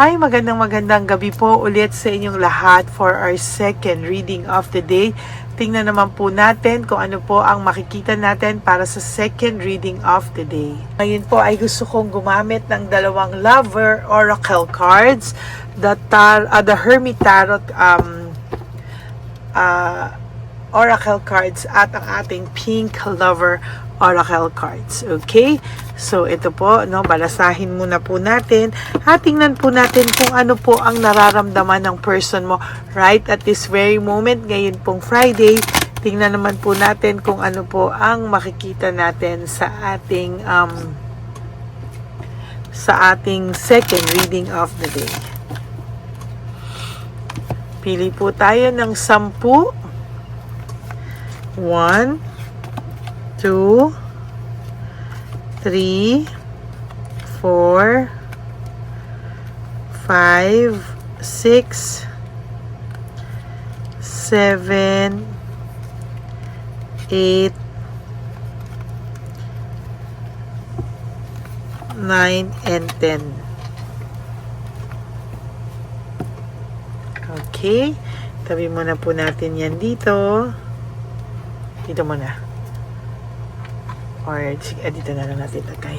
Hi, magandang gabi po ulit sa inyong lahat for our second reading of the day. Tingnan naman po natin kung ano po ang makikita natin para sa second reading of the day. Ngayon po ay gusto kong gumamit ng dalawang Lover Oracle cards, the Hermit Tarot Oracle cards at ang ating Pink Lover Oracle cards. Okay? So, ito po, no, balasahin muna po natin. Tingnan po natin kung ano po ang nararamdaman ng person mo right at this very moment. Ngayon pong Friday, tingnan naman po natin kung ano po ang makikita natin sa ating second reading of the day. Pili po tayo ng 10. 1, 2, 3, 4, 5, 6, 7, 8, 9, and 10. Okay. Tabi muna po natin yan dito. Dito muna. Or, dito na lang natin lagay.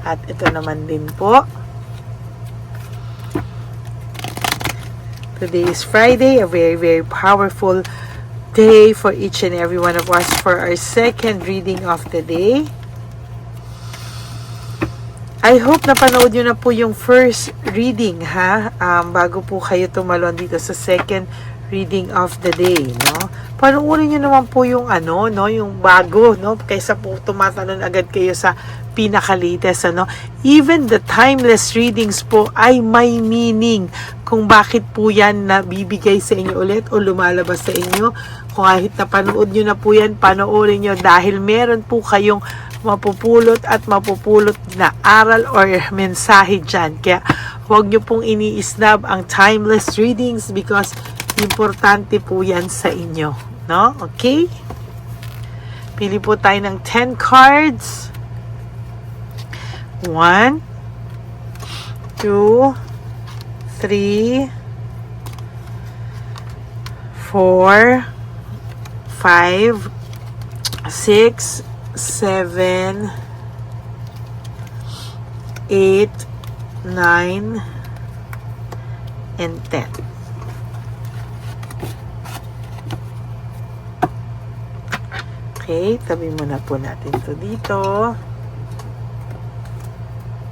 At ito naman din po. Today is Friday, a very, very powerful day for each and every one of us for our second reading of the day. I hope napanood nyo na po yung first reading, ha? Bago po kayo tumalon dito sa second reading of the day, no? Panoorin nyo naman po yung yung bago, no? Kaysa po tumatalon agad kayo sa pinaka-latest, Even the timeless readings po ay may meaning kung bakit po yan nabibigay sa inyo ulit o lumalabas sa inyo. Kung kahit napanood nyo na po yan, panoorin nyo dahil meron po kayong mapupulot na aral or mensahe dyan. Kaya huwag nyo pong iniisnab ang timeless readings because importante po yan sa inyo. No? Okay? Pili po tayo ng 10 cards. 1, 2, 3, 4, 5, 6, 7, 8, 9, and 10. Okay, tabi muna po natin ito dito.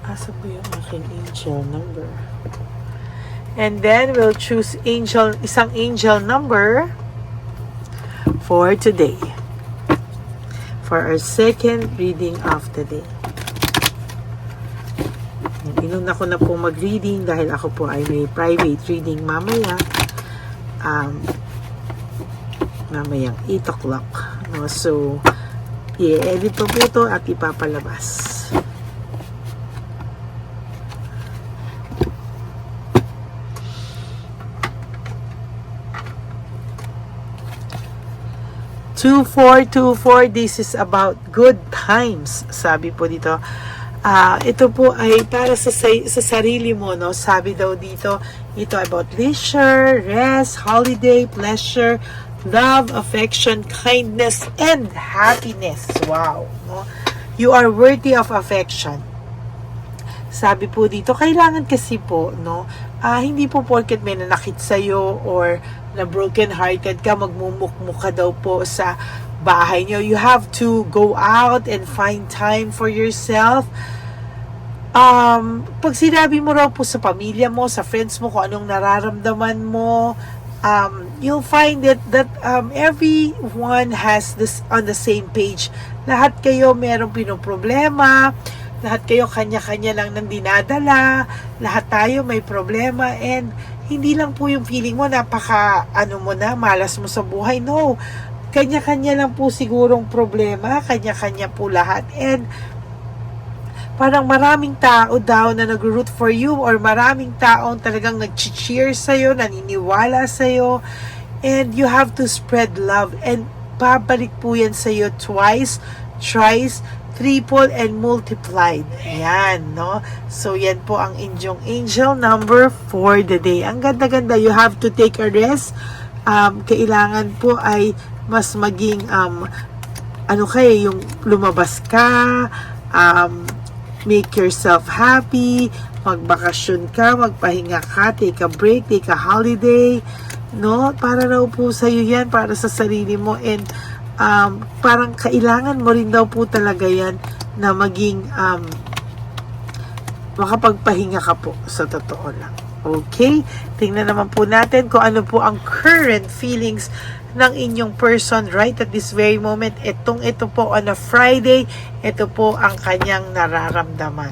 Asa po yung aking angel number? And then, we'll choose isang angel number for today. For our second reading of the day. Inuna ko na po mag-reading dahil ako po ay may private reading mamaya. Mamayang 8 o'clock. No? So, i-edit po ito at ipapalabas. Two, 4, this is about good times. Sabi po dito. Ito po ay para sa sarili mo, no? Sabi daw dito, ito about leisure, rest, holiday, pleasure, love, affection, kindness, and happiness. Wow. No? You are worthy of affection. Sabi po dito, kailangan kasi po, no? Hindi po porket may nanakit sa'yo or na broken hearted ka, magmumukmuk ka daw po sa bahay nyo. You have to go out and find time for yourself. Pag sinabi mo raw po sa pamilya mo, sa friends mo, kung anong nararamdaman mo, you'll find that everyone has this on the same page. Lahat kayo merong pinoproblema, lahat kayo kanya-kanya lang nang dinadala, lahat tayo may problema, and hindi lang po yung feeling mo malas mo sa buhay. No, kanya-kanya lang po sigurong problema, kanya-kanya po lahat, and parang maraming tao daw na nag-root for you or maraming taong talagang nag-cheer sa'yo, naniniwala sa'yo, and you have to spread love, and babalik po yan sa'yo twice, thrice, triple and multiplied. Ayan, no? So, yan po ang inyong angel number for the day. Ang ganda-ganda. You have to take a rest. Kailangan po ay mas maging, yung lumabas ka, make yourself happy, magbakasyon ka, magpahinga ka, take a break, take a holiday, no? Para raw po sa'yo yan, para sa sarili mo, and parang kailangan mo rin daw po talaga yan na maging makapagpahinga ka po, sa totoo lang. Okay? Tingnan naman po natin kung ano po ang current feelings ng inyong person right at this very moment. Ito po on a Friday, ito po ang kanyang nararamdaman.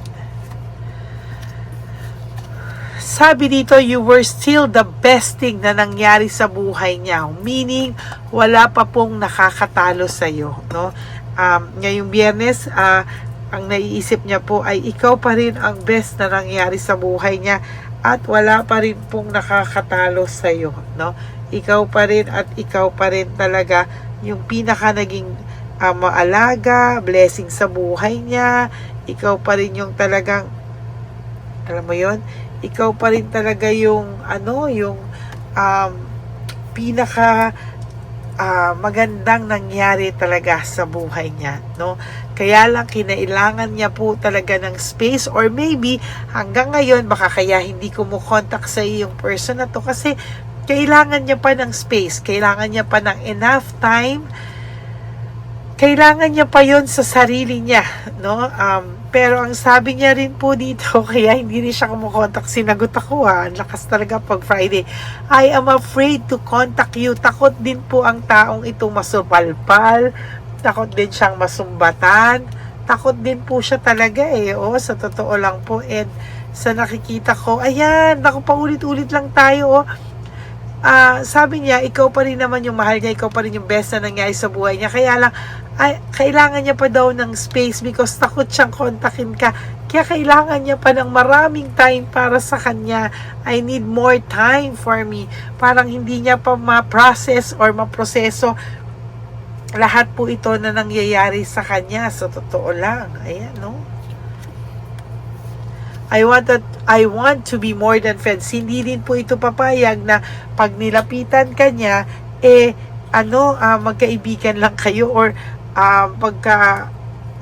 Sabi dito, you were still the best thing na nangyari sa buhay niya. Meaning, wala pa pong nakakatalo sa iyo, no? Ngayong Biyernes, ang naiisip niya po ay ikaw pa rin ang best na nangyari sa buhay niya at wala pa rin pong nakakatalo sa iyo, no? Ikaw pa rin at ikaw pa rin talaga yung pinaka naging maalaga, blessing sa buhay niya. Ikaw pa rin yung talagang, alam mo yon, ikaw pa rin talaga yung pinaka magandang nangyari talaga sa buhay niya, no? Kaya lang kinailangan niya po talaga ng space, or maybe hanggang ngayon baka kaya hindi kumukontak sa iyo yung person na to kasi kailangan niya pa ng space, kailangan niya pa ng enough time, kailangan niya pa yon sa sarili niya, no? Pero ang sabi niya rin po dito, kaya hindi rin siya kumukontak, sinagot ako ang lakas talaga pag Friday. I am afraid to contact you. Takot din po ang taong ito masupalpal, takot din siyang masumbatan, takot din po siya talaga sa totoo lang po. And sa nakikita ko, ayan, naku, paulit-ulit lang tayo sabi niya, ikaw pa rin naman yung mahal niya, ikaw pa rin yung best na nangyari sa buhay niya. Kaya lang, kailangan niya pa daw ng space because takot siyang kontakin ka. Kaya kailangan niya pa ng maraming time para sa kanya. I need more time for me. Parang hindi niya pa ma-process or ma-proseso lahat po ito na nangyayari sa kanya. Sa totoo lang. Ayan, no? I want to be more than friends. Hindi din po ito papayag na pag nilapitan ka niya, magkaibigan lang kayo, or pagka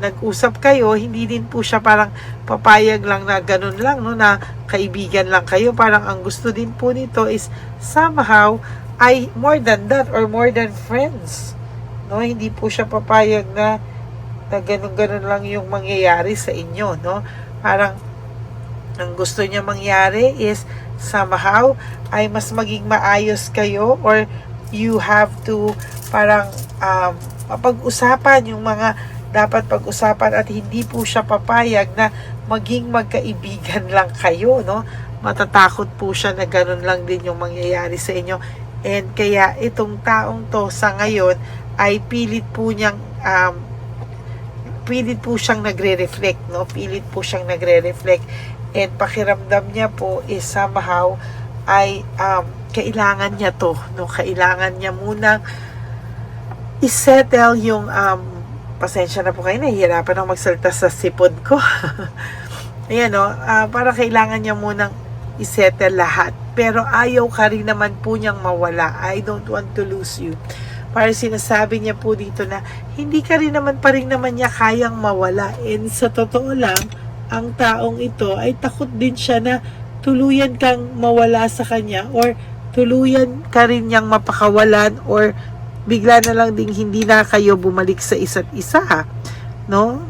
nag-usap kayo, hindi din po siya parang papayag lang na ganun lang, no, na kaibigan lang kayo. Parang ang gusto din po nito is somehow ay more than that or more than friends. No, hindi po siya papayag na ganun-ganun lang yung mangyayari sa inyo, no? Parang ang gusto niya mangyari is somehow ay mas maging maayos kayo, or you have to parang pag-usapan yung mga dapat pag-usapan, at hindi po siya papayag na maging magkaibigan lang kayo, no? Matatakot po siya na ganun lang din yung mangyayari sa inyo. And kaya itong taong to sa ngayon ay pilit po siyang nagre-reflect, no? Pilit po siyang nagre-reflect. And pakiramdam niya po is somehow ay kailangan niya to, no? Kailangan niya munang isettle yung pasensya na po kayo, nahihirapan akong magsalita sa sipon ko. Ayan, no? Para kailangan niya munang isettle lahat. Pero ayaw ka rin naman po niyang mawala. I don't want to lose you. Para sinasabi niya po dito na hindi ka rin naman pa rin naman niya kayang mawala. And sa totoo lang, ang taong ito ay takot din siya na tuluyan kang mawala sa kanya, or tuluyan ka rin niyang mapakawalan, or bigla na lang ding hindi na kayo bumalik sa isa't isa, no?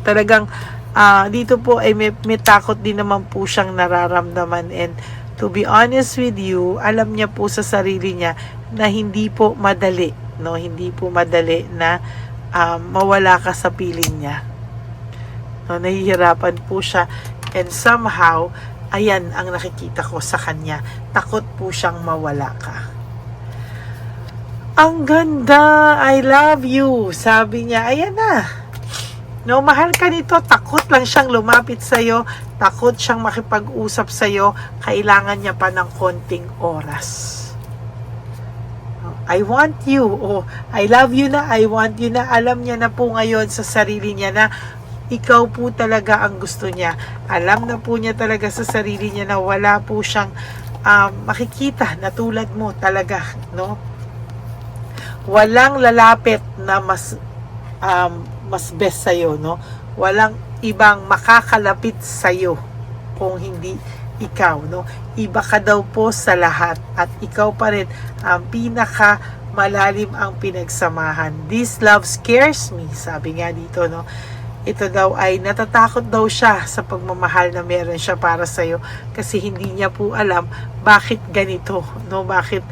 Talagang dito po ay may takot din naman po siyang nararamdaman. And to be honest with you, alam niya po sa sarili niya na hindi po madali, no? Hindi po madali na mawala ka sa piling niya. No, nahihirapan po siya, and somehow ayan ang nakikita ko sa kanya, takot po siyang mawala ka. Ang ganda, I love you, sabi niya. Ayan na, no, mahal ka nito, takot lang siyang lumapit sa'yo, takot siyang makipag-usap sa'yo, kailangan niya pa ng konting oras. No? I want you, o I love you na, I want you na. Alam niya na po ngayon sa sarili niya na ikaw po talaga ang gusto niya. Alam na po niya talaga sa sarili niya na wala po siyang makikita na tulad mo talaga, no? Walang lalapit na mas best sa'yo, no? Walang ibang makakalapit sa'yo kung hindi ikaw, no? Iba ka daw po sa lahat at ikaw pa rin ang pinaka malalim ang pinagsamahan. This love scares me, sabi nga dito, no? Ito daw ay natatakot daw siya sa pagmamahal na meron siya para sa'yo kasi hindi niya po alam bakit ganito, no? Bakit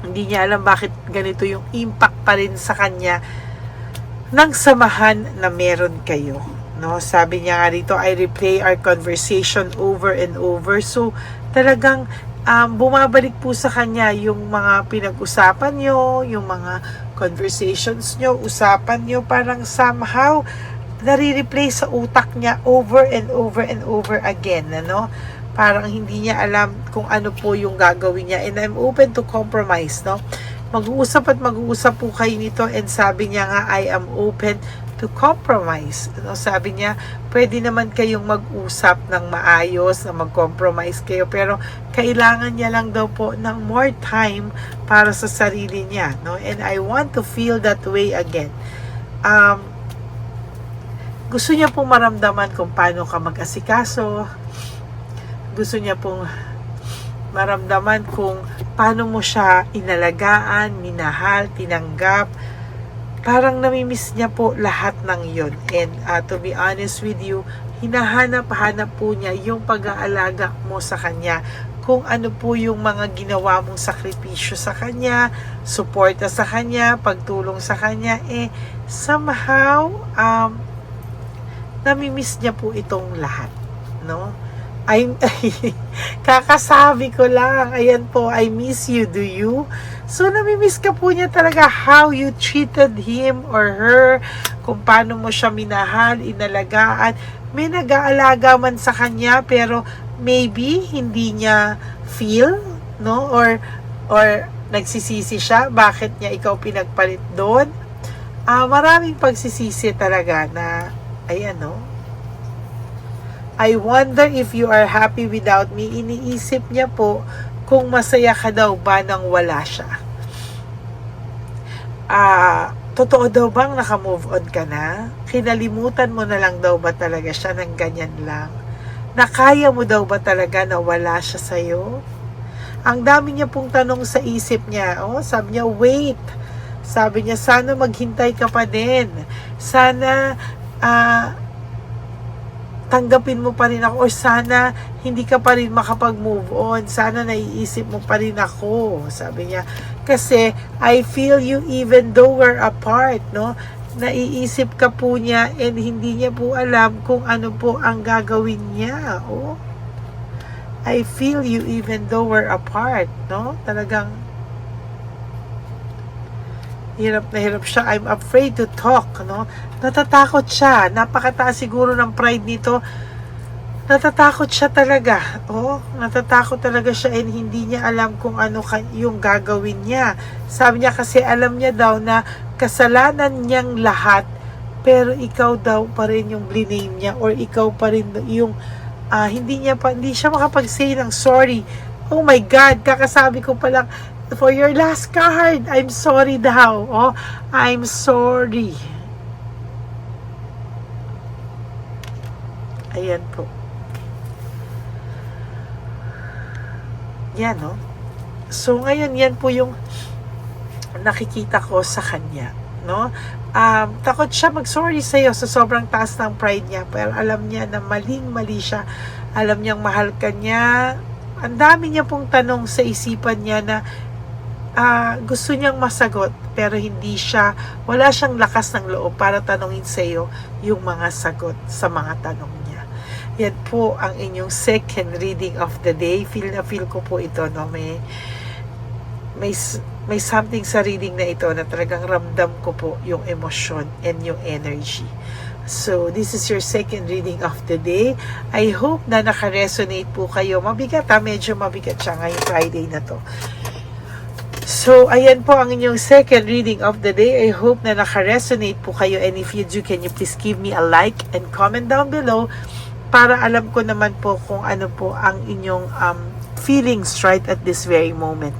hindi niya alam bakit ganito yung impact pa rin sa kanya ng samahan na meron kayo, no? Sabi niya nga dito, I replay our conversation over and over. So talagang bumabalik po sa kanya yung mga pinag-usapan nyo, yung mga conversations nyo, usapan nyo, parang somehow nare-replay sa utak niya over and over and over again, ano? Parang hindi niya alam kung ano po yung gagawin niya, and I'm open to compromise, no? Mag-uusap at mag-uusap po kayo nito, and sabi niya nga, I am open to compromise. No? Sabi niya, pwede naman kayong mag-usap ng maayos, na mag-compromise kayo, pero kailangan niya lang daw po ng more time para sa sarili niya, no? And I want to feel that way again. Gusto niya pong maramdaman kung paano ka mag-asikaso. Gusto niya pong maramdaman kung paano mo siya inalagaan, minahal, tinanggap. Parang namimiss niya po lahat ng yon. And to be honest with you, hinahanap-hanap po niya yung pag-aalaga mo sa kanya. Kung ano po yung mga ginawa mong sakripisyo sa kanya, suporta sa kanya, pagtulong sa kanya, somehow, namimiss niya po itong lahat, no? Kakasabi ko lang, ayan po, I miss you, do you? So, namimiss ka po niya talaga how you treated him or her, kung paano mo siya minahal, inalagaan. May nag-aalaga man sa kanya, pero maybe hindi niya feel, no? Or nagsisisi siya, bakit niya ikaw pinagpalit doon? Maraming pagsisisi talaga na, ayan, no? I wonder if you are happy without me. Iniisip niya po kung masaya ka daw ba nang wala siya. Totoo daw bang naka-move on ka na? Kinalimutan mo na lang daw ba talaga siya ng ganyan lang? Nakaya mo daw ba talaga na wala siya sa'yo? Ang dami niya pong tanong sa isip niya. Sabi niya, wait. Sabi niya, sana maghintay ka pa din. Sana, tanggapin mo pa rin ako, or sana hindi ka pa rin makapag-move on, sana naiisip mo pa rin ako, sabi niya, kasi I feel you even though we're apart, no? Naiisip ka po niya, and hindi niya po alam kung ano po ang gagawin niya. I feel you even though we're apart, no? Talagang hirap na hirap siya. I'm afraid to talk, no? Natatakot siya. Napakataas siguro ng pride nito. Natatakot siya talaga. Natatakot talaga siya, and hindi niya alam kung ano yung gagawin niya. Sabi niya kasi alam niya daw na kasalanan niyang lahat, pero ikaw daw pa rin yung blame niya, or ikaw pa rin yung hindi siya makapag-say ng sorry. Oh my God, kakasabi ko pa lang, for your last card, I'm sorry daw. I'm sorry. Ayan po. Yan, no? So, ngayon, yan po yung nakikita ko sa kanya, no? Takot siya mag-sorry sa'yo sa sobrang taas ng pride niya, pero alam niya na maling-mali siya. Alam niyang mahal ka niya. Ang dami niya pong tanong sa isipan niya na gusto niyang masagot, pero wala siyang lakas ng loob para tanungin sa iyo yung mga sagot sa mga tanong niya. Yan po ang inyong second reading of the day. Feel ko po ito, no? May something sa reading na ito na talagang ramdam ko po yung emosyon and yung energy. So, this is your second reading of the day. I hope na naka-resonate po kayo. Mabigat, medyo mabigat siya ngayong Friday na to. So, ayan po ang inyong second reading of the day. I hope na naka-resonate po kayo, and if you do, can you please give me a like and comment down below para alam ko naman po kung ano po ang inyong feelings right at this very moment.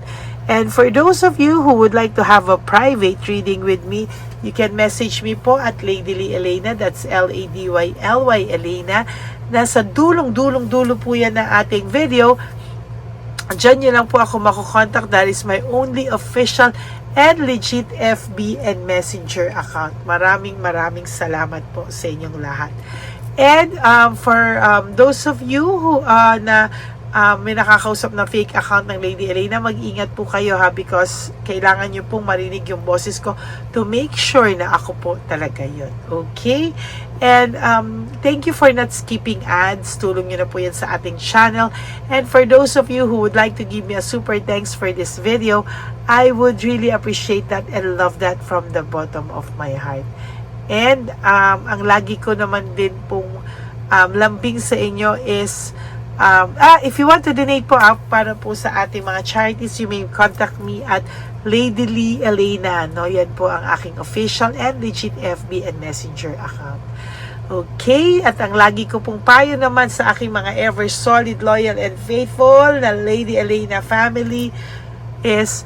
And for those of you who would like to have a private reading with me, you can message me po at Lady Lee Elena. That's LADYLY Elena. Nasa dulo po yan ng ating video. Diyan nyo lang po ako makukontak. That is my only official and legit FB and Messenger account. Maraming salamat po sa inyong lahat. And for those of you who may nakakausap na fake account ng Lady Elena, mag-ingat po kayo ha, because kailangan nyo pong marinig yung boses ko to make sure na ako po talaga yun. Okay? And thank you for not skipping ads. Tulong nyo na po yan sa ating channel. And for those of you who would like to give me a super thanks for this video, I would really appreciate that and love that from the bottom of my heart. And ang lagi ko naman din pong lambing sa inyo is if you want to donate po para po sa ating mga charities, you may contact me at Lady Lee Elena. No? Yan po ang aking official and legit FB and Messenger account. Okay? At ang lagi ko pong payo naman sa aking mga ever solid, loyal, and faithful na Lady Elena family is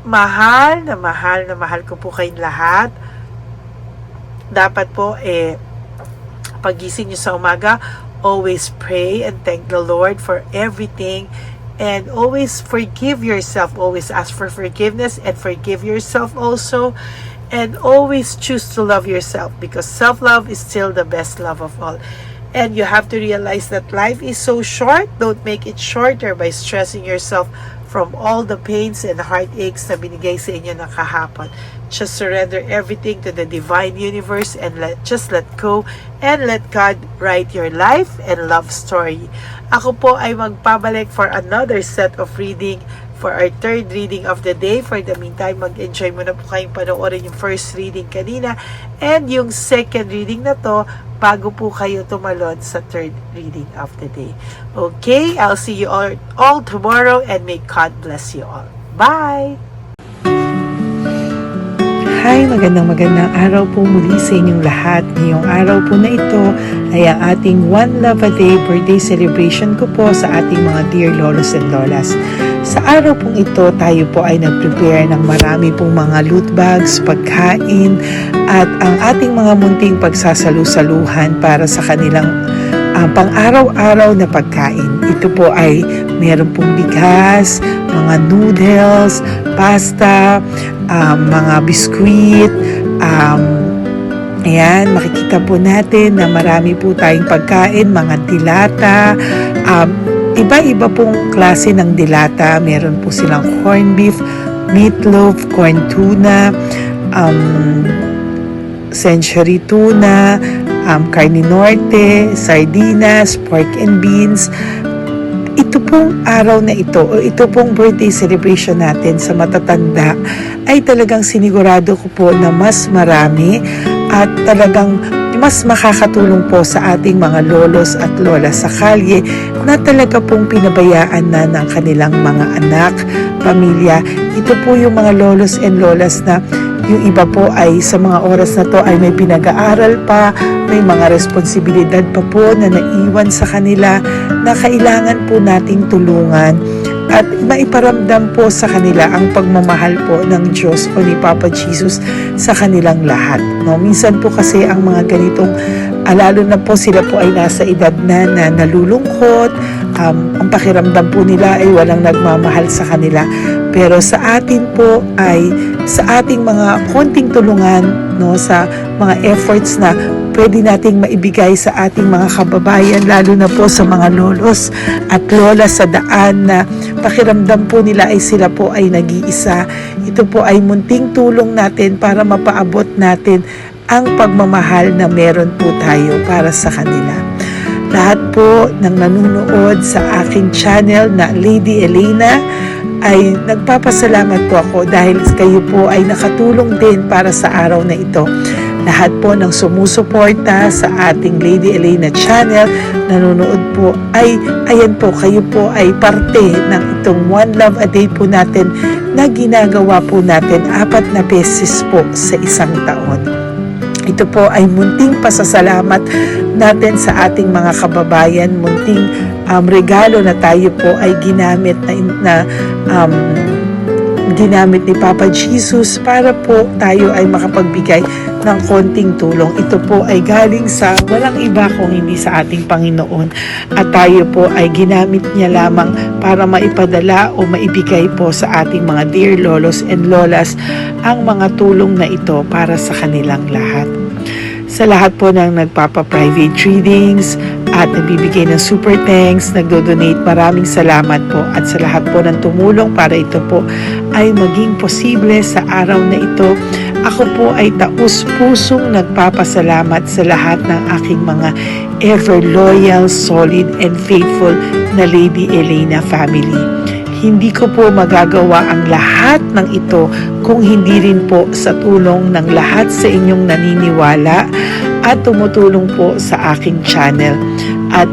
mahal ko po kayong lahat. Dapat po pagising nyo sa umaga, always pray and thank the Lord for everything, and always forgive yourself. Always ask for forgiveness and forgive yourself also, and always choose to love yourself, because self-love is still the best love of all. And you have to realize that life is so short. Don't make it shorter by stressing yourself from all the pains and heartaches na binigay sa inyo ng kahapon. Just surrender everything to the divine universe and just let go and let God write your life and love story. Ako po ay magpabalik for another set of reading for our third reading of the day. For the meantime, mag-enjoy muna po kayong panoorin yung first reading kanina and yung second reading na to bago po kayo tumalon sa third reading of the day. Okay, I'll see you all tomorrow, and may God bless you all. Bye! Hi, magandang araw po muli sa inyong lahat. Ngayong araw po na ito ay ang ating One Love a Day birthday celebration ko po sa ating mga dear lolos and lolas. Sa araw pong ito, tayo po ay nag-prepare ng marami pong mga loot bags, pagkain, at ang ating mga munting pagsasalu-saluhan para sa kanilang pang-araw-araw na pagkain. Ito po ay meron pong bigas, mga noodles, pasta, mga biskuit, ayan, makikita po natin na marami po tayong pagkain, mga dilata, iba-iba pong klase ng dilata. Meron po silang corned beef, meatloaf, corn tuna, century tuna, carne norte, sardinas, pork and beans. Ito pong araw na ito, o ito pong birthday celebration natin sa matatanda, ay talagang sinigurado ko po na mas marami at talagang mas makakatulong po sa ating mga lolos at lola sa kalye na talaga pong pinabayaan na ng kanilang mga anak, pamilya. Ito po yung mga lolos and lolas na yung iba po ay sa mga oras na to ay may pinag-aaral pa, may mga responsibilidad pa po na naiwan sa kanila na kailangan po nating tulungan at maiparamdam po sa kanila ang pagmamahal po ng Diyos o ni Papa Jesus sa kanilang lahat. No? Minsan po kasi ang mga ganitong, lalo na po sila po ay nasa edad na nalulungkot, ang pakiramdam po nila ay walang nagmamahal sa kanila. Pero sa atin po ay sa ating mga konting tulungan, no, sa mga efforts na pwede nating maibigay sa ating mga kababayan, lalo na po sa mga lolos at lola sa daan na pakiramdam po nila ay sila po ay nag-iisa. Ito po ay munting tulong natin para mapaabot natin ang pagmamahal na meron po tayo para sa kanila. Lahat po ng nanonood sa aking channel na Lady Elena ay nagpapasalamat po ako dahil kayo po ay nakatulong din para sa araw na ito. lahat po ng sumusuporta sa ating Lady Elena channel, nanonood po, ay ayan po, kayo po ay parte ng itong One Love a Day po natin na ginagawa po natin 4 na beses po sa isang taon. Ito po ay munting pasasalamat natin sa ating mga kababayan, munting regalo na tayo po ay ginamit ginamit ni Papa Jesus para po tayo ay makapagbigay ng konting tulong. Ito po ay galing sa walang iba kung hindi sa ating Panginoon, at tayo po ay ginamit niya lamang para maipadala o maibigay po sa ating mga dear lolos and lolas ang mga tulong na ito para sa kanilang lahat. Sa lahat po ng nagpapa-private readings at nagbibigay ng super thanks, nagdo-donate, maraming salamat po, at sa lahat po ng tumulong para ito po ay maging posible sa araw na ito. Ako po ay taus-pusong nagpapasalamat sa lahat ng aking mga ever loyal, solid, and faithful na Lady Elena family. Hindi ko po magagawa ang lahat ng ito kung hindi rin po sa tulong ng lahat sa inyong naniniwala at tumutulong po sa aking channel. At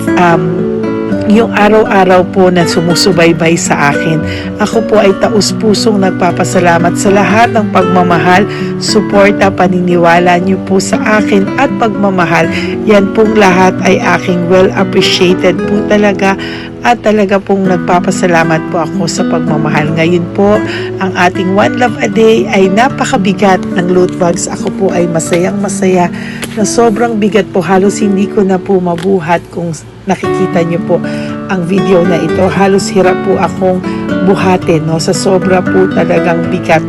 yung araw-araw po na sumusubaybay sa akin, ako po ay taus-pusong nagpapasalamat sa lahat ng pagmamahal, suporta, paniniwala niyo po sa akin at pagmamahal. Yan pong lahat ay aking well appreciated po talaga, at talaga pong nagpapasalamat po ako sa pagmamahal. Ngayon po, ang ating One Love a Day ay napakabigat ng loot bags. Ako po ay masayang-masaya na sobrang bigat po. Halos hindi ko na po mabuhat. Kung nakikita niyo po ang video na ito, halos hirap po akong buhatin, no? Sa sobra po talagang bigat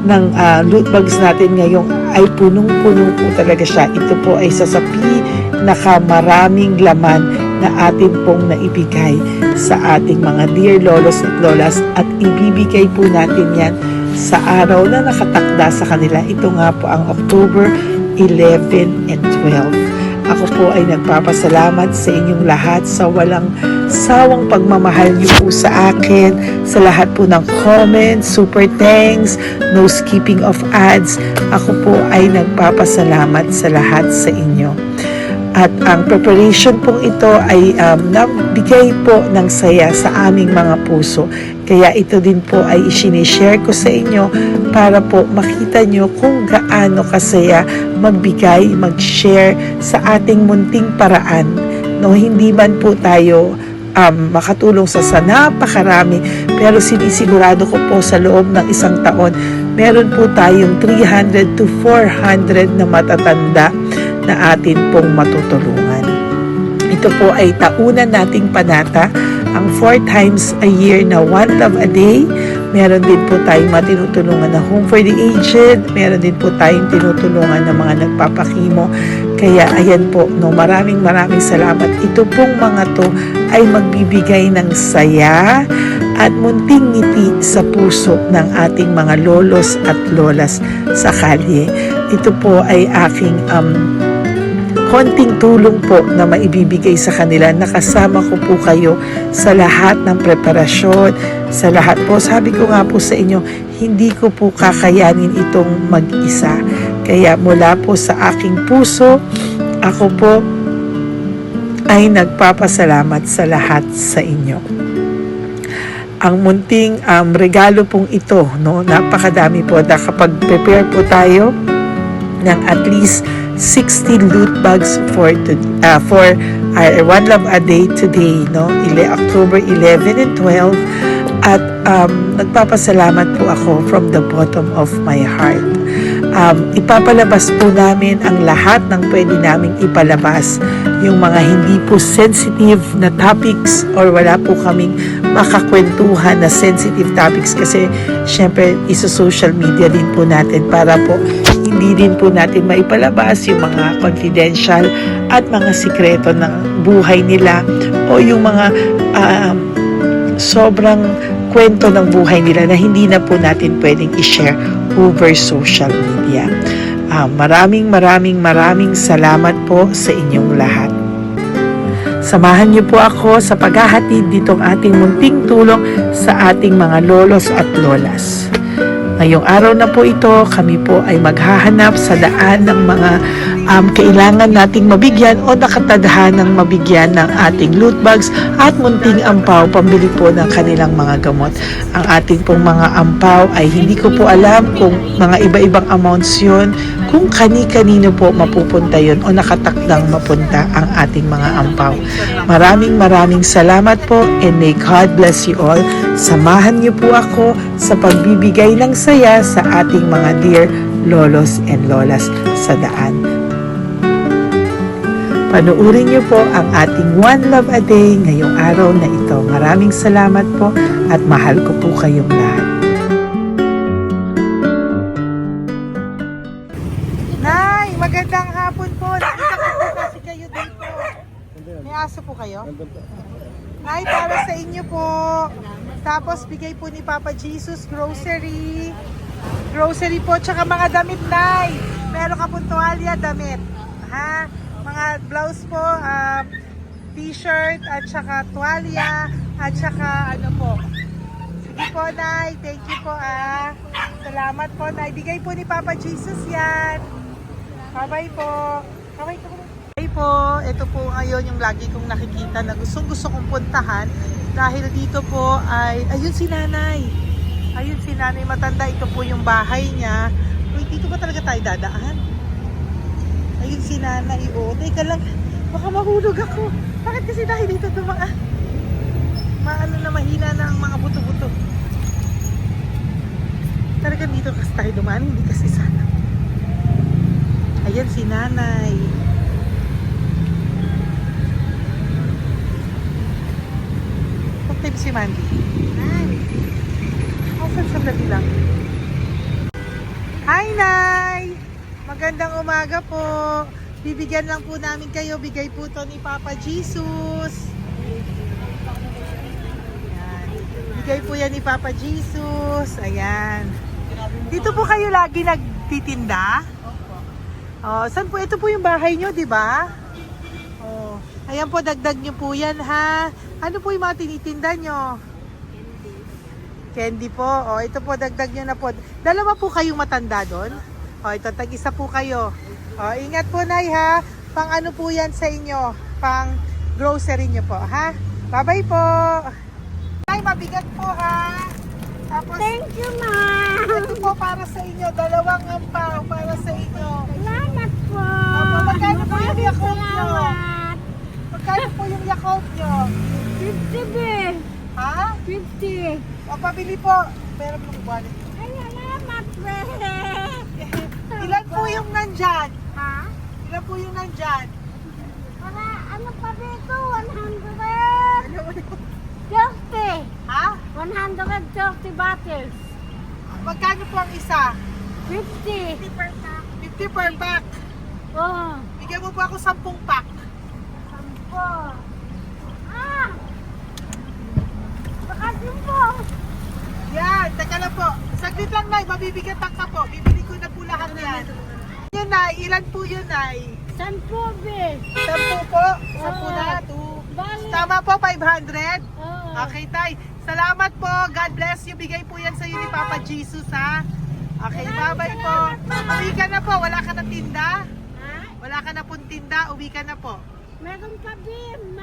ng loot bags natin ngayon ay punong-puno po talaga siya. Ito po ay sasapi nakamaraming laman na atin pong naibigay sa ating mga dear lolos at lolas, at ibibigay po natin yan sa araw na nakatakda sa kanila. Ito nga po ang October 11 and 12. Ako po ay nagpapasalamat sa inyong lahat sa walang sawang pagmamahal niyo po sa akin, sa lahat po ng comments, super thanks, no skipping of ads. Ako po ay nagpapasalamat sa lahat sa inyo. At ang preparation pong ito ay nabigay po ng saya sa aming mga puso. Kaya ito din po ay isinishare ko sa inyo para po makita nyo kung gaano kasaya magbigay, mag-share sa ating munting paraan. No, hindi man po tayo makatulong sa napakarami, pero sinisigurado ko po sa loob ng isang taon, meron po tayong 300 to 400 na matatanda na atin pong matutulungan. Ito po ay taunan nating panata, ang 4 times a year na One Love a Day. Meron din po tayong matinutulungan na Home for the Aged, meron din po tayong tinutulungan ng mga nagpapakimo. Kaya ayan po, no, maraming salamat. Ito pong mga to ay magbibigay ng saya at munting ngiti sa puso ng ating mga lolos at lolas sa kalye. Ito po ay aking konting tulong po na maibibigay sa kanila. Nakasama ko po kayo sa lahat ng preparasyon, sa lahat po. Sabi ko nga po sa inyo, hindi ko po kakayanin itong mag-isa. Kaya mula po sa aking puso, ako po ay nagpapasalamat sa lahat sa inyo. Ang munting regalo pong ito, no, napakadami po. Kapag prepare po tayo ng at least 60 loot bags for our One Love a Day today, no? October 11 and 12. At nagpapasalamat po ako from the bottom of my heart. Ipapalabas po namin ang lahat ng pwede naming ipalabas. Yung mga hindi po sensitive na topics, or wala po kaming makakwentuhan na sensitive topics, kasi syempre isa-social media din po natin para po hindi din po natin maipalabas yung mga confidential at mga sikreto ng buhay nila, o yung mga sobrang kwento ng buhay nila na hindi na po natin pwedeng i-share over social media. Maraming salamat po sa inyong lahat. Samahan niyo po ako sa paghahatid ditong ating munting tulong sa ating mga lolos at lolas. Ngayong araw na po ito, kami po ay maghahanap sa daan ng mga kailangan nating mabigyan o nakatadhanang mabigyan ng ating loot bags at munting ampaw pambili po ng kanilang mga gamot. Ang ating pong mga ampaw ay hindi ko po alam kung mga iba-ibang amounts yun, kung kani-kanino po mapupunta yun o nakatakdang mapunta ang ating mga ampaw. Maraming salamat po and may God bless you all. Samahan niyo po ako sa pagbibigay ng saya sa ating mga dear lolos and lolas sa daan. Panuurin niyo po ang ating One Love a Day ngayong araw na ito. Maraming salamat po at mahal ko po kayong lahat. Nay, magandang hapon po. Nakita ko po kasi kayo dito. May aso po kayo? Nay, para sa inyo po. Tapos bigay po ni Papa Jesus grocery. Grocery po, tsaka mga damit, Nay. Meron ka po tuwalya, damit. Ha? Mga blouse po, t-shirt, at saka tuwalya, at saka ano po. Sige po, Nay. Thank you po, Salamat po, Nay. Bigay po ni Papa Jesus yan. Bye-bye po. Bye-bye po. Bye po. Ito po ngayon yung lagi kong nakikita na gusto kong puntahan. Dahil dito po ay, ayun si Nanay. Ayun si Nanay matanda. Ito po yung bahay niya. Uy, dito ba talaga tayo dadaan? Ayun si Nanay. Oo, teka lang. Baka mahulog ako. Bakit kasi dahil dito dumaan? Maano na mahina na ang mga buto-buto. Talaga dito kasi tayo dumaan. Hindi kasi sana. Ayan si Nanay. Si Mandy. Sandali lang. Hi, Nay! Magandang umaga po. Bibigyan lang po namin kayo. Bigay po to ni Papa Jesus. Ayan. Bigay po yan ni Papa Jesus. Ayan. Dito po kayo lagi nagtitinda? Oh, saan po? Ito po yung bahay nyo, di ba? Oh. Ayan po, dagdag nyo po yan, ha? Ano po yung mga tinitinda nyo? Candy po. O, ito po, dagdag nyo na po. Dalawa po kayong matanda doon. O, ito, tag-isa po kayo. O, ingat po, Nay, ha? Pang ano po yan sa inyo? Pang grocery nyo po, ha? Bye-bye po. Nay, mabigat po, ha? Tapos, Thank you, Ma'am. ito po para sa inyo. Dalawang ampaw para sa inyo. Salamat po. Opo, magkano po yung Yakult nyo? Salamat. Magkano po yung Yakult nyo? 50 be. Ha? 50. O, pabili po. Pero po wallet. Ay, salamat, be. Ilan po yung nandyan? Ha? Ilan po yung nandyan? Para ano pa dito? 130. Ha? 130 bottles. Magkano po ang isa? 50. 50 per pack. Oh. Bigyan mo po ako 10 pack. 10. Ah! Baka din po. Yan, teka lang po. Saglit lang, Nay. Mabibigatan ka po. Bibili ko na po lahat yan. Yan, Nay. Ilan po yun, Nay? 10 be. 10 po. 10 na. 2. Bali. Tama po, 500. Oh. Okay, Tay. Salamat po. God bless you. Bigay po yan sa iyo ni Papa Jesus, ha? Okay, bye-bye po. Uwi ka na po. Wala ka na tinda? Ha? Wala ka na pong tinda. Uwi ka na po. Meron pa din,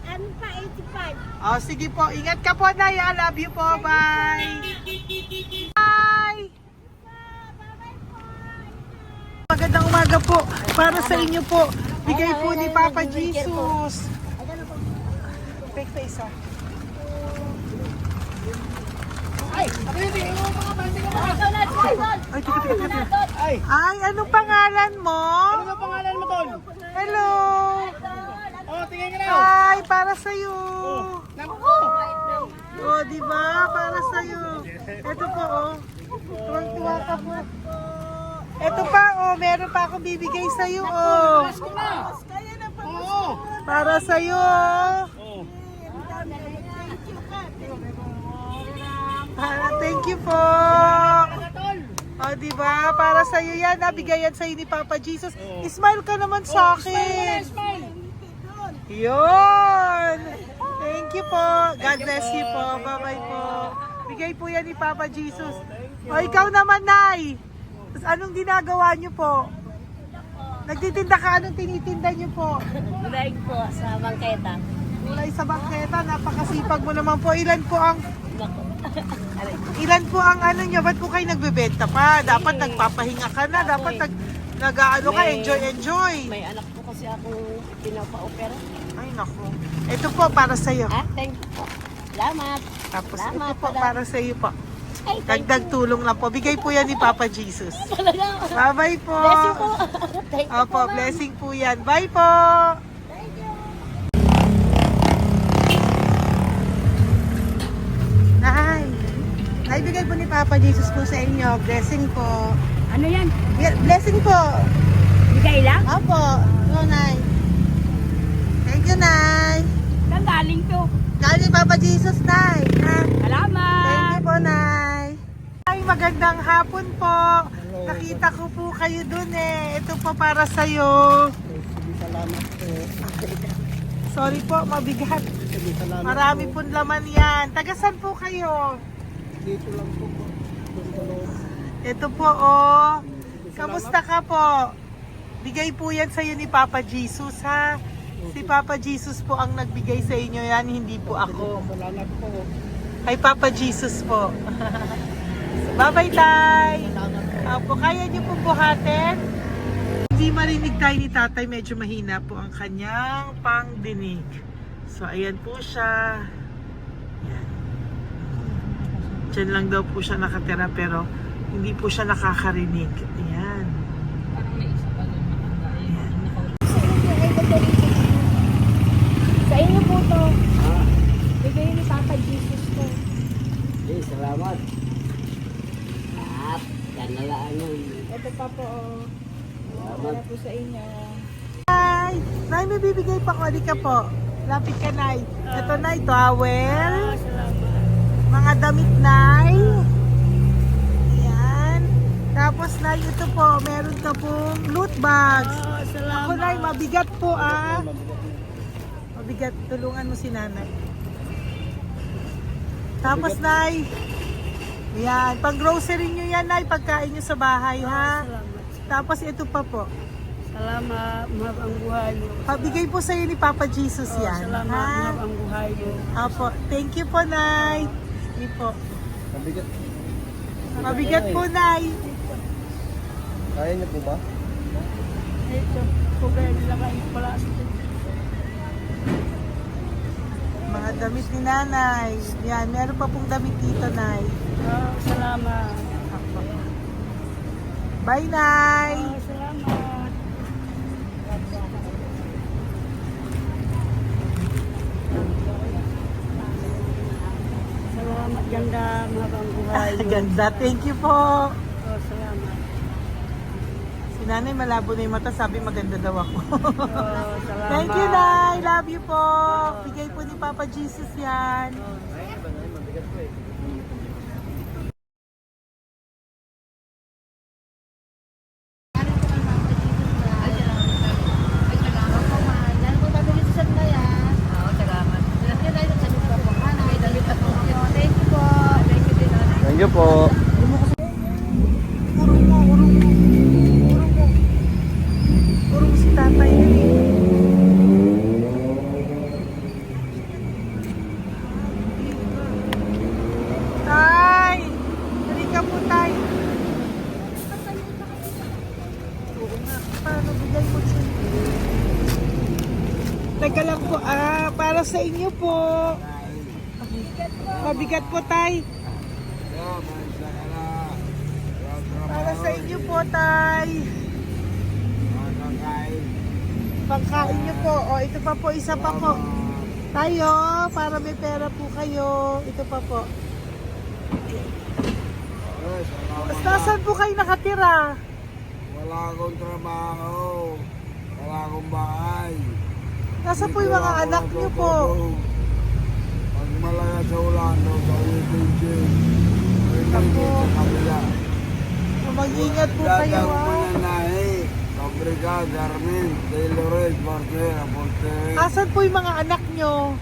ano pa, 85. Oh, sige po. Ingat ka po, Nay. I love you po. Bye. Bye. Magandang umaga po. Para sa inyo po. Bigay po ni Papa Jesus. Take pa isa. Ay, teka. Ay, anong pangalan mo? Ano pangalan mo, Tol? Hello. Oh, tingin ka na. Hi, para sa'yo. Naku! Oh, di ba? Para sa'yo. Ito po, oh. Tuwang-tuwa ka po. Ito pa, oh. Meron pa akong bibigay sa'yo, oh. Oo! Para sa'yo. Oh. Thank you po. Oh, di ba? Para sa iyo 'yan, nabigayan sa ni Papa Jesus. Smile ka naman sa akin. Yun. Thank you po. God bless you po. Bye-bye po. Bigay po 'yan ni Papa Jesus. O ikaw naman, Nay. Tapos anong ginagawa niyo po? Nagtitinda ka, anong tinitinda niyo po? Daig po sa bangketa. Gulay sa bangketa, napakasipag mo naman po. Ilan po ang Nako. ano niyo? Ba't po kayo nagbebenta pa? Dapat nagpapahinga ka na, dapat nag-ano ka, enjoy. May anak po kasi akong pinapa-opera. Ay, naku. Ito po, para sa'yo. Thank you po. Salamat. Tapos Salamat, ito po, madam. para sa'yo po. Ay, thank Dagdag tulong lang po. Bigay po yan ni Papa Jesus. you talaga. Bye-bye po. Bless you po. Thank you Opo, po, ma'am. blessing po yan. Bye po. Thank you. Nay, naibigay po ni Papa Jesus po sa inyo. Blessing po. Ano yan? Blessing po. Bigay lang? Opo. Go, Nay. Thank you, Nay. Saan galing to? Galing Papa Jesus, Nay. Ha? Salamat. Thank you po, Nay. Ay, magandang hapon po. Nakita ko po kayo dun eh. Ito po para sa'yo. Salamat po. Sorry po, mabigat. Salamat Marami pong laman yan. Tagasan po kayo. Dito lang po po. Ito po, oh. Kamusta ka po? Bigay po yan sa'yo ni Papa Jesus, ha? Si Papa Jesus po ang nagbigay sa inyo yan, hindi po ako. Salamat po. Kay Papa Jesus po. Bye-bye, Tay! Opo, kaya niyo po buhatin? Hindi marinig tayo ni Tatay, medyo mahina po ang kanyang pangdinig. So, ayan po siya. Yan. Diyan lang daw po siya nakatira pero hindi po siya nakakarinig. Ayan. Sa inyo po to. Bigay ni Papa Jesus to. Salamat. At yan na lang yun. Ito pa po. Para po sa inyo. Nay! Nay, may bibigay pa ko. Di ka po. Lapit ka, Nay. Ito, Nay, towel. Salamat. Mga damit, Nay. Ayan. Tapos, Nay, ito po. Meron ka pong loot bags. Salamat. Ako, Nay, mabigat po, ah. Mabigat. Tulungan mo si Nanay. Tapos, Nay. Ayan. Pang grocery nyo yan, Nay. Pagkain nyo sa bahay, ha? Salamat. Tapos, ito pa po. Salamat. Mahal ang buhay niyo. Pabigay po sa'yo ni Papa Jesus yan. Salamat. ha? Mahal ang buhay niyo. Apo. Thank you po, Nay. Hindi po. Mabigat. Mabigat po, Nay. Kaya niyo po ba? Ito. Kugay nila kayo pala. Mga damit ni Nanay. Yan, meron pa pong damit dito, Nay. Salamat. Apo. Bye, Nay. Salamat. Salamat. Ganda. Mahal ang buhay niyo. Ganda. Thank you po. Salamat. Si Nanay malabo na yung mata. Sabi maganda daw ako. Salamat. Thank you, Nay. Love you po. Bigay po ni Papa Jesus yan. Mabigat po eh. Thank you po. Urong mo, urong mo. Urong mo. Urong si Tatay yun eh. Tay! Halika po, Tay. Oo nga. Paano bigay mo siya? Teka lang po. Para sa inyo po. Mabigat po, Tay. Para sa inyo po, Tay. Pangkain niyo po. O, ito pa po, isa pa po. Tayo, para may pera po kayo. Ito pa po. Basta saan po kayo nakatira? Wala akong trabaho. Wala akong bahay. Nasa po yung mga anak niyo po? Pag malaga sa ulan, no, sa ulitin. Ako. Sa kabila. Mag-ingat po kayo, Dadang ha? mananahi. Fabrika, Garmin, Taylorist, Bartera, Portere. Asan po yung mga anak niyo?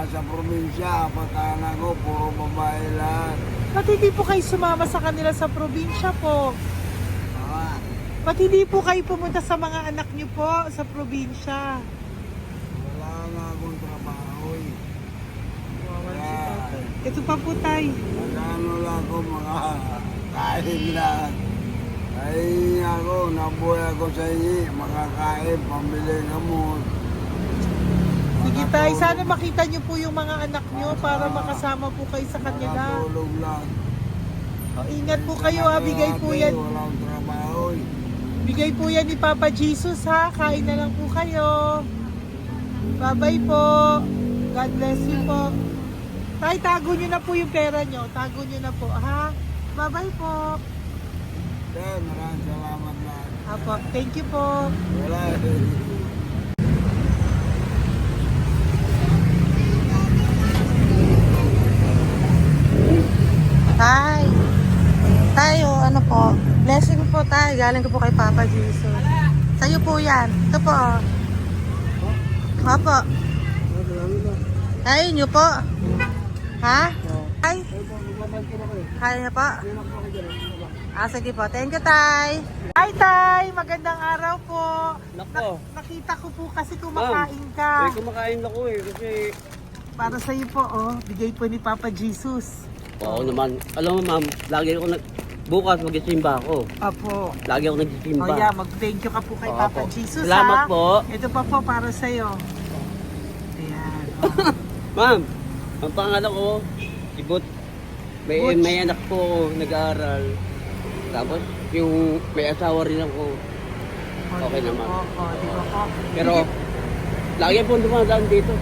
Sa probinsya, apat anak ko, puro babae lahat. Ba't hindi po kayo sumama sa kanila sa probinsya po? Ah, Ba't hindi po kayo pumunta sa mga anak niyo po sa probinsya? wala na akong trabaho eh. Ito pa po tay. Nagano lang ako mga kain lang. Ay ako, nabuhay ako sa inyo, makakain, pambili gamot. Sige tay, sana makita niyo po yung mga anak niyo para makasama po kayo sa kanila. Makatulog lang. O, ingat po kayo ha, bigay po yan. Walang trabaho eh. Bigay po yan ni Papa Jesus ha, kain na lang po kayo. Bye-bye po. God bless you po. Tay, tago niyo na po yung pera niyo. Tago niyo na po ha. Bye-bye po. Kaya maraming salamat na. Apo, thank you po. Wala eh. Tay. Tayo, ano po? Blessing po tayo. Galing ko po kay Papa Jesus. Sa'yo po yan. Ito po. Opo. Tayo nyo po. Ha? Tay? Kaya niyo po? Sige po. Thank you, Tay. Hi, Tay! Magandang araw po. Nako, Nakita ko po kasi kumakain ka. kumakain ako eh kasi Para sa iyo po, oh. Bigay po ni Papa Jesus. oo naman. Alam mo ma'am, lagi ako bukas magsisimba ako. Apo. Lagi ako nagsisimba. Oh, yeah. Mag-thank you ka po kay Oo Papa po. Jesus, Salamat ha? po. Ito pa po para sa iyo. Ayan. Oh. Ma'am, ang pangalan ko, si Butch. Butch. May anak po ako, nag-aaral. Tapos yung may asawa rin ako. Okay di ba naman. po? Oh, di ba po? Pero lagi po dumadaan dito.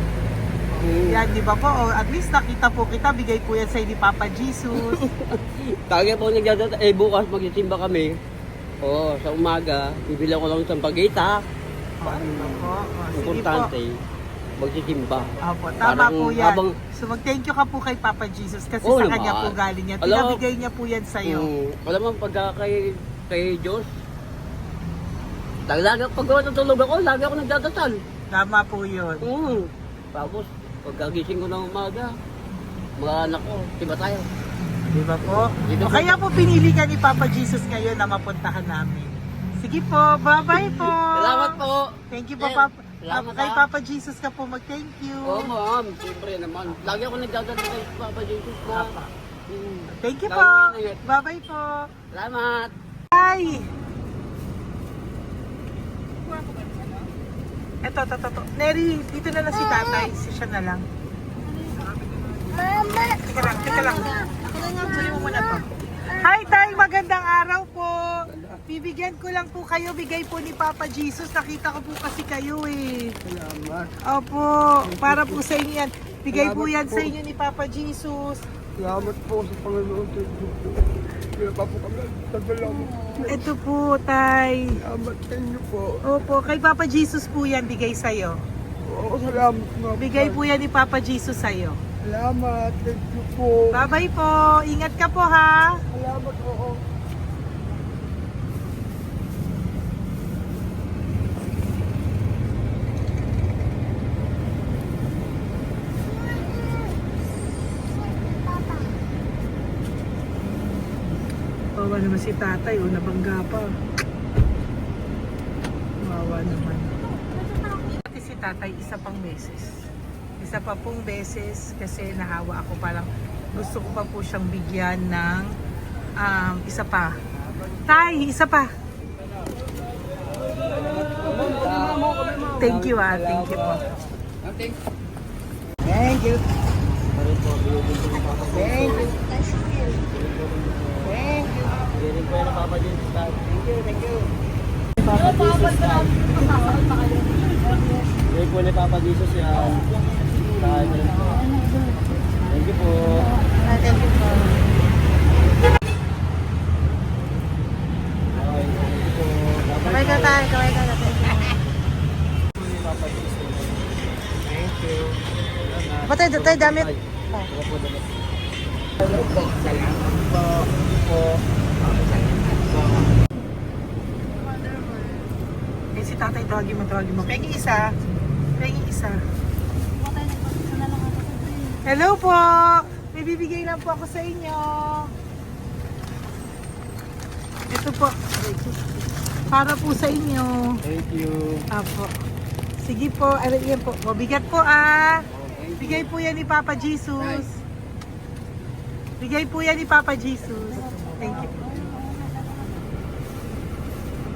Yan, di ba po? Oh, at least nakita po kita. Bigay po yan sa ni Papa Jesus. Lagi po nagdadaan. Bukas magsisimba kami. Oo, sa umaga, bibili ko lang isang pagita. Oh, di ba po? Oh, sige po. Importante, magsisimba. Opo, tama Parang po yan. habang- So mag-thank you ka po kay Papa Jesus kasi Oo sa naman. kanya po galing yan. Alam- Pinabigay niya po yan sa'yo. Alam mo, pagka kay Diyos, lagi pag natutulog ako, lagi ako nagdadasal. Tama po yun. Tapos, pagkagising ko ng umaga, mga anak ko, diba tayo? Di ba po? Dito O po. kaya po pinili ka ni Papa Jesus ngayon na mapuntahan namin. Sige po, bye-bye po. Salamat po! Thank you po, Sir, Papa. salamat, Kay ha. Papa Jesus ka po mag-thank you. Oo, ma'am, siyempre naman. Lagi ako nagdadasal kay Papa Jesus po. Papa. Mm. Thank you Lagi po. mo ingat. Bye-bye po. Salamat! Bye! Eto. Neri, dito na lang si tatay. Siya na lang. Mama! Teka lang. Kunin mo muna to. Hi, Tay! Magandang araw po. Bibigyan ko lang po kayo. Bigay po ni Papa Jesus. Nakita ko po kasi kayo eh. Salamat. Opo. Para po sa inyo yan. Bigay po yan sa inyo ni Papa Jesus. Salamat po sa Panginoon. Kaya pa po kami nagdalaman. Ito po, Tay. Salamat sa inyo po. Opo. Kay Papa Jesus po yan. Bigay sa'yo. Oo, salamat nga. Bigay po yan ni Papa Jesus sa'yo. Salamat. Thank you po. Bye-bye po. Ingat ka po ha. Salamat po. Wawa naman si tatay. O, nabangga pa. Wawa naman. Pati si tatay, isa pang beses. Isa pa pong beses kasi nahawa ako. Parang gusto ko pa po siyang bigyan ng isa pa. Tay, isa pa. Thank you ah. Thank you po. Thank you. Thank you. Hindi po yan ang Papa Jesus. Thank you. Hindi po ni Papa Jesus yan. Thank you po. Thank you po. Okay, thank you po. Kaway ka tayo. Kaway ka. Thank you. Papa Jesus. Thank you. Batay, tayo damit. Ako po damit. Eh, si tatay, tawagin mo. Pengi isa. Hello po. May bibigay lang po ako sa inyo. Ito po. Para po sa inyo. Thank you. Apo. Sige po. Ano yan po? Mabigat po ah. Bigay po yan ni Papa Jesus. Bigay po yan ni Papa Jesus. Thank you.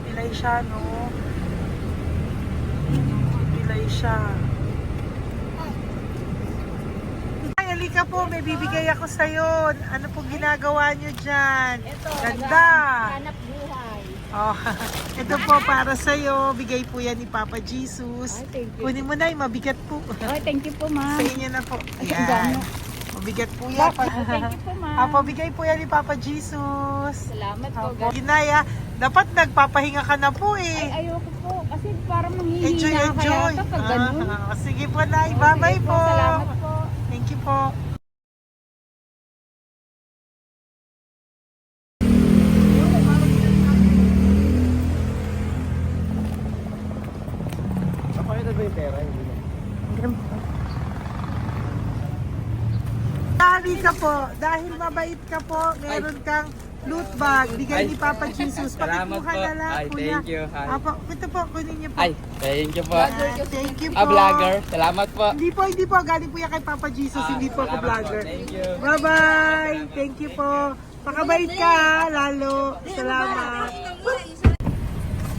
Pilay siya, no? Pilay siya. Ay, halika po. May bibigay ako sa'yo. Ano po ginagawa nyo dyan? Ito, Ganda. hanap buhay. Oh, ito po para sa'yo. Bigay po yan ni Papa Jesus. Ay, thank you. Kunin mo na, mabigat po. Ay, thank you po, ma'am. Sa inyo na po. Ay, Yan. gano. Mabigat po yan. Thank you po, ma'am. Apo, bigay po yan ni Papa Jesus. Salamat po. Apo. Ginaya, dapat nagpapahinga ka na po Ay, eh. ayoko po. Kasi parang manghihina Enjoy, kaya enjoy. kapag ganun. Sige po, Nay. Bye-bye Sige po. Salamat po. Thank you po. Kapakita ba yung pera? Dali ka po. Dahil mabait ka po, meron kang loot bag. Bigay ni Papa Jesus. Salamat Pakikuha po. na lang, Ay, kuya. thank you. Ay. Apo, ito po, kunin niyo po. Ay, thank you po. Thank you po. Vlogger. Salamat po. Hindi po. Galing po yan kay Papa Jesus. Hindi po ako Salamat vlogger. Thank you. Bye-bye. Thank you po. Pakabait ka, lalo. Salamat.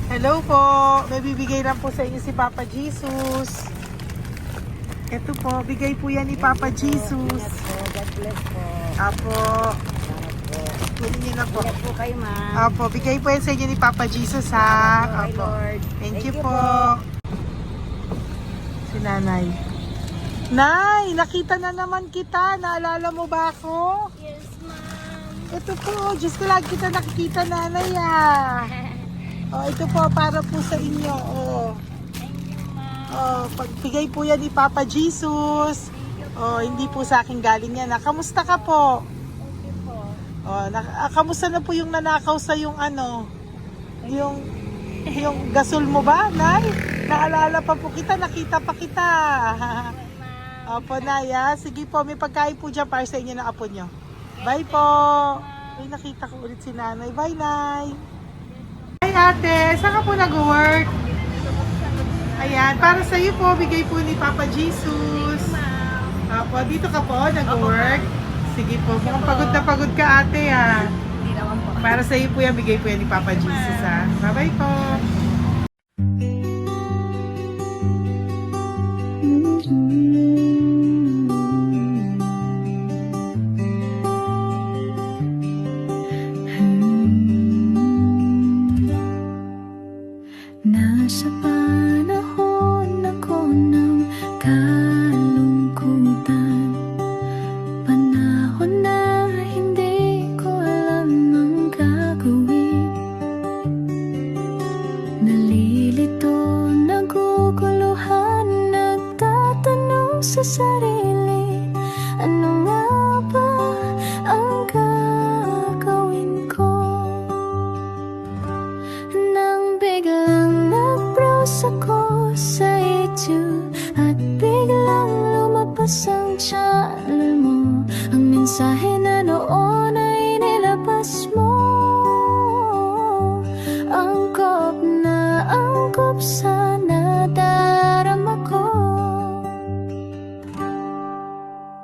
Hello po. May bibigay lang po sa inyo si Papa Jesus. Ito po, bigay po yan ni Papa Jesus. God bless po. Apo. Kunin niyo na po. Ingat po kayo, ma'am. Apo, bigay po yan sa inyo ni Papa Jesus ha. My Apo. Lord. Thank you po. Si Nanay. Nay, nakita na naman kita. Naalala mo ba ako? Yes, ma'am. Ito po, Diyos ko lagi kita nakikita, Nanay ah. Oh, ito po, para po sa inyo. Oh. Thank you, ma'am. Oh, pagbigay po yan ni Papa Jesus. Oh, hindi po sa akin galing yan. Kamusta ka po? Okay po. Oh, kamusta na po yung nanakaw sa yung ano? Yung gasol mo ba, Nay? Naalala pa po kita, nakita pa kita. Opo, Nay, ah. Sige po, may pagkain po dyan para sa inyo na apo nyo. Bye po. Ay, nakita ko ulit si Nanay. Bye, Nay. Hi, ate. Saan ka po nag-work? Ayan, para sa iyo po, bigay po ni Papa Jesus. Opo, dito ka po, nag-work. Sige po, mukhang pagod na pagod ka, ate, ha. Hindi naman po. Para sa iyo po yan, bigay po yan ni Papa Jesus, ha. Bye-bye po. Nasa panahon ako ng kalungkutan, panahon na hindi ko alam ang gagawin. Nalilito, naguguluhan, nagtatanong sa sarili, ano nga ba ang gagawin ko? Nang biglang nag-browse ako sa YouTube at biglang lumabas ang channel mo, ang mensahe na noon ay nilabas mo. Angkop sa nadarama ko.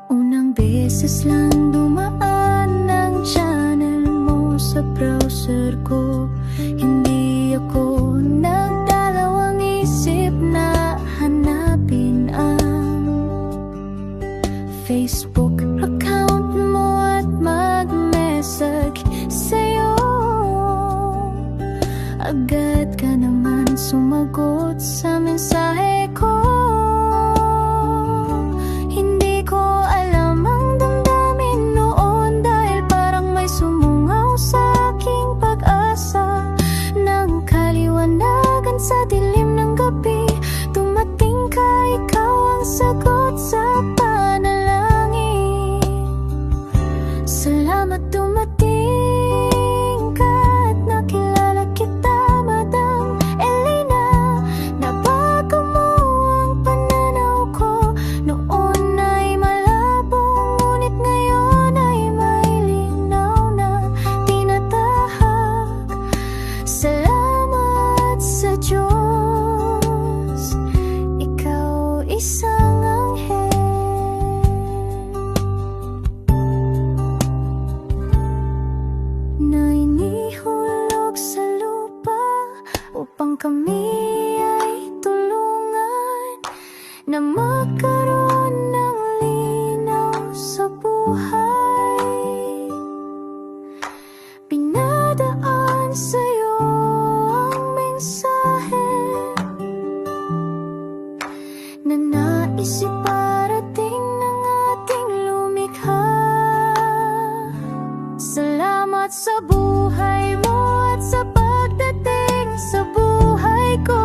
Unang beses lang dumaan ang channel mo sa browser ko. Hindi ako nagdalawang isip na hanapin ang Facebook account mo at mag-message sa'yo. Agad ka naman sumagot sa mensahe ko. Hindi ko alam ang damdamin na magkaroon ng linaw sa buhay. Pinadaan sa'yo ang mensahe na nais iparating ng ating lumikha. Salamat sa buhay mo at sa pagdating sa buhay ko,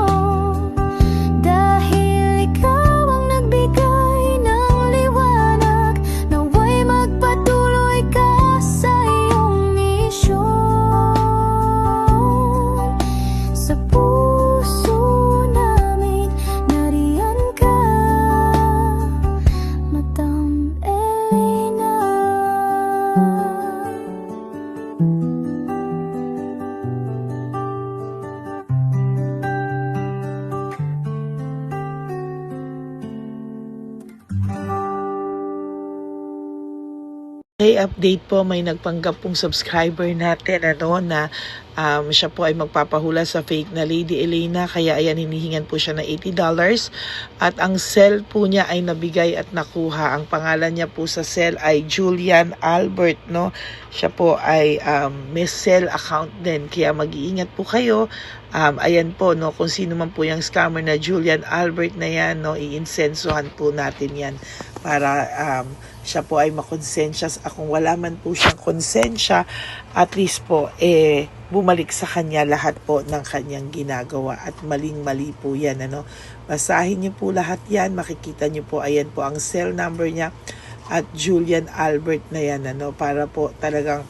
dahil ikaw ang nagbigay ng liwanag. Nawa'y magpatuloy ka sa iyong misyon. Sa puso namin nariyan ka, Madam Elena. Okay, update po, may nagpanggap pong subscriber natin na siya po ay magpapahula sa fake na Lady Elena, kaya ayan, hinihingan po siya ng $80 at ang cell po niya ay nabigay at nakuha. Ang pangalan niya po sa cell ay Julian Albert, no? Siya po ay may cell account din, kaya mag-iingat po kayo. Ayan po, no, kung sino man po yung scammer na Julian Albert na yan, no, iinsensuhan po natin yan para siya po ay makonsensya. Kung wala man po siyang konsensya, at least po bumalik sa kanya lahat po ng kanyang ginagawa, at maling-mali po yan, ano. Basahin niyo po lahat yan, makikita niyo po, ayan po ang cell number niya at Julian Albert na yan, ano, para po talagang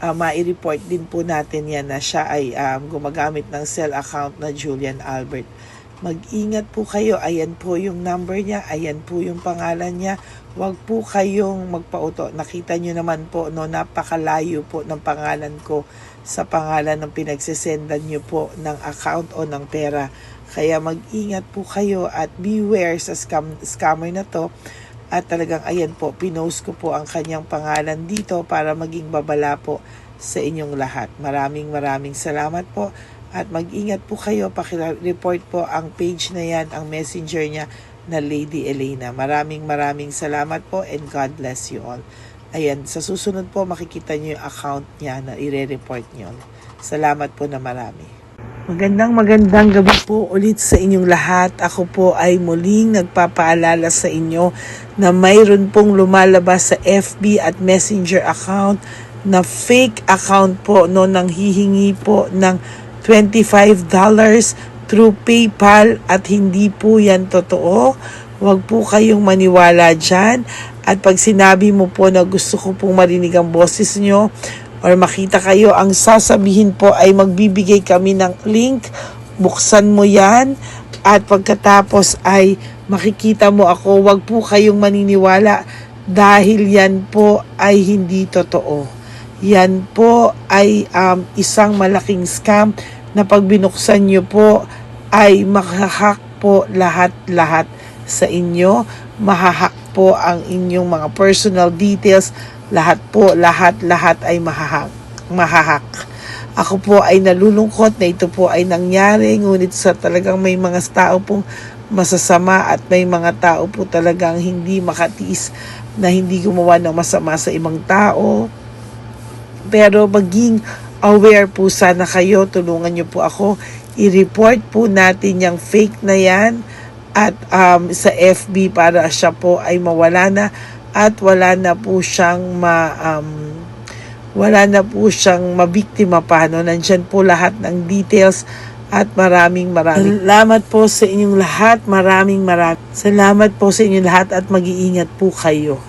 ma-report din po natin yan na siya ay gumagamit ng cell account na Julian Albert. Mag-ingat po kayo, ayan po yung number niya, ayan po yung pangalan niya. Huwag po kayong magpauto. Nakita nyo naman po, no, napakalayo po ng pangalan ko sa pangalan ng pinagsisendan nyo po ng account o ng pera. Kaya mag-ingat po kayo at beware sa scammer na to. At talagang ayan po, pinost ko po ang kanyang pangalan dito para maging babala po sa inyong lahat. Maraming salamat po. At mag-ingat po kayo, pakireport po ang page na yan, ang messenger niya na Lady Elena. Maraming salamat po and God bless you all. Ayan, sa susunod po makikita niyo yung account niya na ire-report niyo. Salamat po na marami. Magandang gabi po ulit sa inyong lahat. Ako po ay muling nagpapaalala sa inyo na mayroon pong lumalabas sa FB at Messenger account na fake account po, no, nang hihingi po ng $25 through PayPal at hindi po yan totoo. Huwag po kayong maniwala dyan. At pag sinabi mo po na gusto ko pong marinig ang boses nyo or makita kayo, ang sasabihin po ay magbibigay kami ng link. Buksan mo yan at pagkatapos ay makikita mo ako. Huwag po kayong maniniwala dahil yan po ay hindi totoo. Yan po ay isang malaking scam na pag binuksan nyo po ay mahahack po lahat sa inyo. Mahahack po ang inyong mga personal details. Lahat ay mahahack. Ako po ay nalulungkot na ito po ay nangyari, ngunit sa talagang may mga tao pong masasama at may mga tao po talagang hindi makatiis na hindi gumawa ng masama sa ibang tao. Pero maging aware po sana kayo, tulungan niyo po ako, i-report po natin yung fake na yan at sa FB para siya po ay mawala na at wala na po siyang mabiktima pa, no? Nandyan po lahat ng details at maraming salamat po sa inyong lahat. Maraming salamat po sa inyong lahat at mag-iingat po kayo.